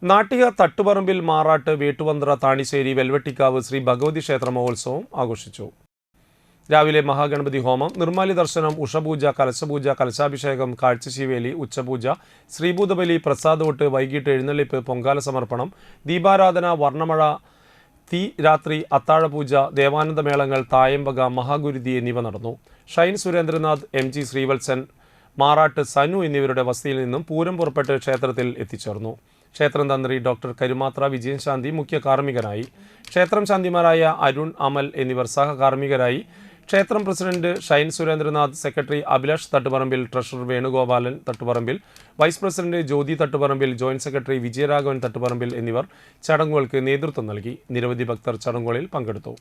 നാട്ടിക തട്ടുപറമ്പിൽ മാറാട്ട് വേട്ടുവന്ത്ര താണിശ്ശേരി വെൽവെട്ടിക്കാവ് ശ്രീ ഭഗവതി ക്ഷേത്ര മഹോത്സവം ആഘോഷിച്ചു. രാവിലെ മഹാഗണപതി ഹോമം, നിർമ്മാല്യ ദർശനം, ഉഷപൂജ, കലശപൂജ, കലശാഭിഷേകം, കാഴ്ചശീവേലി, ഉച്ചപൂജ, ശ്രീഭൂതബലി, പ്രസാദോട്ട്, വൈകിട്ട് എഴുന്നള്ളിപ്പ്, പൊങ്കാല സമർപ്പണം, ദീപാരാധന, വർണ്ണമഴ, തീ രാത്രി, അത്താഴപൂജ, ദേവാനന്ദമേളങ്ങൾ, തായമ്പക, മഹാഗുരുതി എന്നിവ നടന്നു. ഷൈൻ സുരേന്ദ്രനാഥ്, MG ശ്രീവത്സൻ, മാറാട്ട് സനു എന്നിവരുടെ വസതിയിൽ നിന്നും പൂരം പുറപ്പെട്ട് ക്ഷേത്രത്തിൽ എത്തിച്ചേർന്നു. ക്ഷേത്രം തന്ത്രി ഡോക്ടർ കരുമാത്ര വിജയൻ ശാന്തി മുഖ്യ കാർമ്മികനായി. ക്ഷേത്രം ശാന്തിമാരായ അരുൺ, അമൽ എന്നിവർ സഹകാർമ്മികരായി. ക്ഷേത്രം president Shine Surendranath, secretary Abhilash Thattuparambil, treasurer Venugopalan Thattuparambil, vice president ജ്യോതി തട്ടുപറമ്പിൽ, ജോയിന്റ് സെക്രട്ടറി വിജയരാഘവൻ തട്ടുപറമ്പിൽ എന്നിവർ ചടങ്ങുകൾക്ക് നേതൃത്വം നൽകി. നിരവധി ഭക്തർ ചടങ്ങുകളിൽ പങ്കെടുത്തു.